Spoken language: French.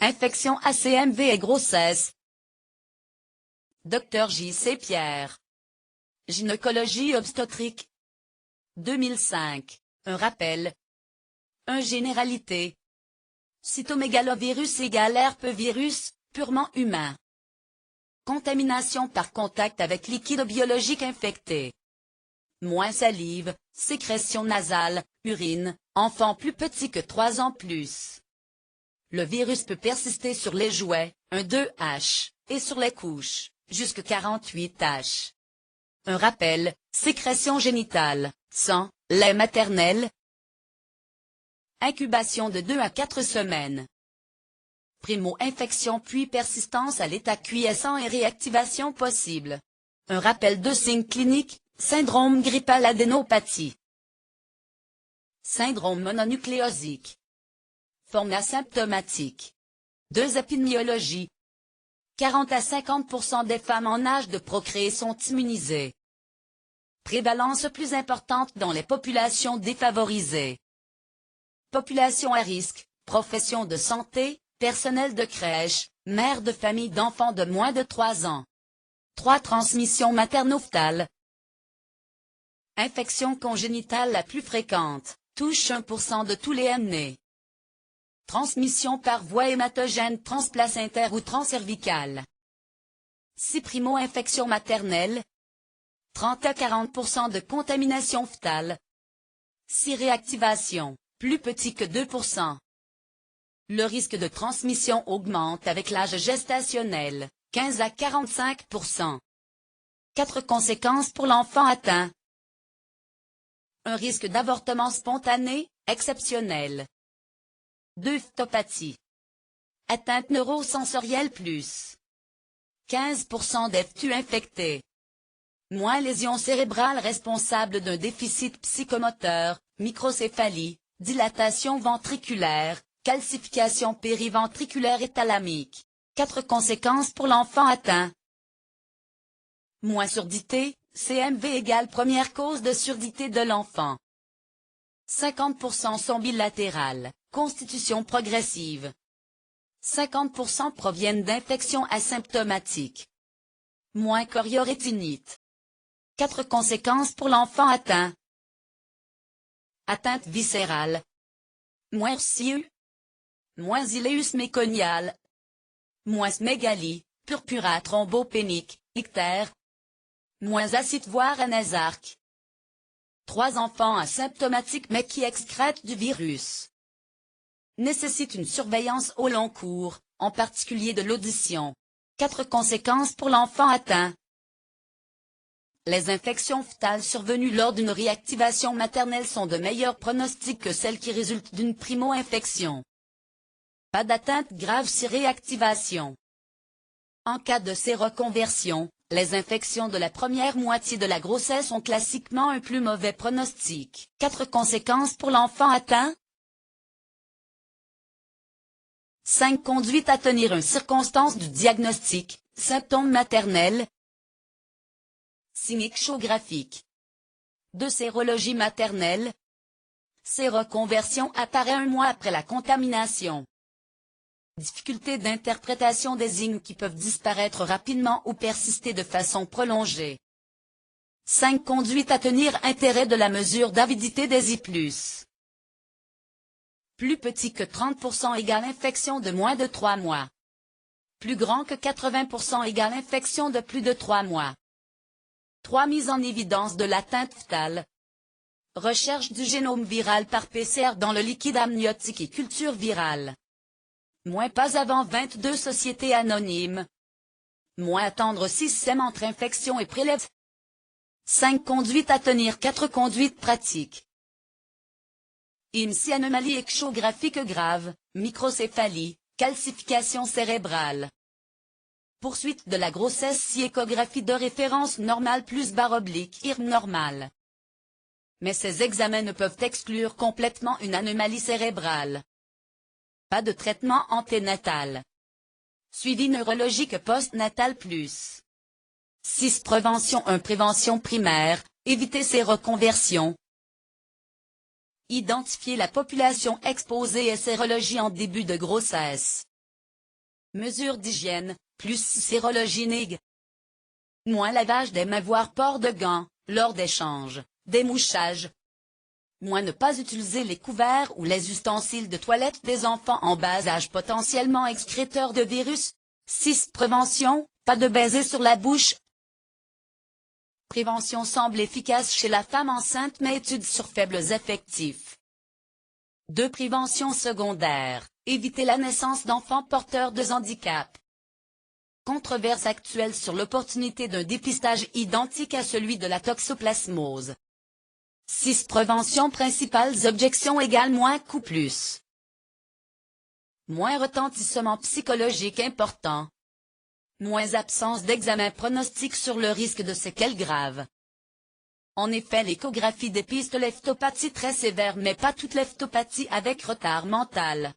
Infection ACMV et grossesse. Dr J.C. Pierre. Gynécologie obstétrique. 2005. Un rappel. 1 Généralité. Cytomégalovirus égale herpevirus, purement humain. Contamination par contact avec liquide biologique infecté. Moins salive, sécrétion nasale, urine, enfant plus petit que 3 ans plus. Le virus peut persister sur les jouets, 1-2H, et sur les couches, jusqu'à 48H. Un rappel, sécrétion génitale, sang, lait maternel. Incubation de 2 à 4 semaines. Primo-infection puis persistance à l'état quiescent et réactivation possible. Un rappel de signes cliniques, syndrome grippal adénopathie. Syndrome mononucléosique. Forme asymptomatique. 2 Épidémiologie. 40 à 50% des femmes en âge de procréer sont immunisées. Prévalence plus importante dans les populations défavorisées. Population à risque, profession de santé, personnel de crèche, mère de famille d'enfants de moins de 3 ans. 3 Transmission materno-fœtale. Infection congénitale la plus fréquente, touche 1% de tous les nés. Transmission par voie hématogène transplacentaire ou transcervicale. 6 Primo-infection maternelle. 30 à 40% de contamination fœtale. 6 Réactivation, plus petit que 2%. Le risque de transmission augmente avec l'âge gestationnel, 15 à 45%. 4 Conséquences pour l'enfant atteint. Un risque d'avortement spontané, exceptionnel. 2 Phthopathie. Atteinte neurosensorielle plus. 15% des fœtus infectés. Moins lésions cérébrales responsables d'un déficit psychomoteur, microcéphalie, dilatation ventriculaire, calcification périventriculaire et thalamique. 4 Conséquences pour l'enfant atteint. Moins surdité, CMV égale première cause de surdité de l'enfant. 50% sont bilatérales, constitution progressive. 50% proviennent d'infections asymptomatiques. Moins choriorétinite. 4 Conséquences pour l'enfant atteint. Atteinte viscérale. Moins RCU. Moins ileus méconial. Moins mégalie, purpura thrombopénique, ictère. Moins acide voire anasarque. 3 enfants asymptomatiques mais qui excrètent du virus. Nécessite une surveillance au long cours, en particulier de l'audition. 4 Conséquences pour l'enfant atteint. Les infections fœtales survenues lors d'une réactivation maternelle sont de meilleurs pronostics que celles qui résultent d'une primo-infection. Pas d'atteinte grave si réactivation. En cas de séroconversion, les infections de la première moitié de la grossesse ont classiquement un plus mauvais pronostic. 4 Conséquences pour l'enfant atteint. 5 Conduite à tenir une circonstance du diagnostic, symptômes maternels. Signes ictiographiques. 2 Sérologie maternelle. Séroconversion apparaît 1 mois après la contamination. Difficulté d'interprétation des signes qui peuvent disparaître rapidement ou persister de façon prolongée. 5 Conduite à tenir intérêt de la mesure d'avidité des I+. Plus petit que 30% égale infection de moins de 3 mois. Plus grand que 80% égale infection de plus de 3 mois. 3 Mise en évidence de l'atteinte fœtale. Recherche du génome viral par PCR dans le liquide amniotique et culture virale. Moins pas avant 22 sociétés anonymes. Moins attendre 6 semaines entre infection et prélève. 5 Conduite à tenir. 4 Conduites pratiques. IMSI anomalie ictiographique grave, microcéphalie, calcification cérébrale. Poursuite de la grossesse si échographie de référence normale plus // IRM normale. Mais ces examens ne peuvent exclure complètement une anomalie cérébrale. Pas de traitement anténatal. Suivi neurologique post-natal plus. 6 Prévention 1 Prévention primaire, éviter ces reconversions. Identifier la population exposée et sérologie en début de grossesse. Mesures d'hygiène, plus sérologie nég. Moins lavage des mains voire port de gants, lors d'échanges, démouchage. Moins ne pas utiliser les couverts ou les ustensiles de toilette des enfants en bas âge potentiellement excréteurs de virus. 6. Prévention, pas de baiser sur la bouche. Prévention semble efficace chez la femme enceinte mais étude sur faibles effectifs. 2. Prévention secondaire, éviter la naissance d'enfants porteurs de handicap. Controverse actuelle sur l'opportunité d'un dépistage identique à celui de la toxoplasmose. 6. Prévention principales objections égale moins coût plus. Moins retentissement psychologique important. Moins absence d'examen pronostic sur le risque de séquelles graves. En effet, l'échographie dépiste l'ephtopathie très sévère mais pas toute l'ephtopathie avec retard mental.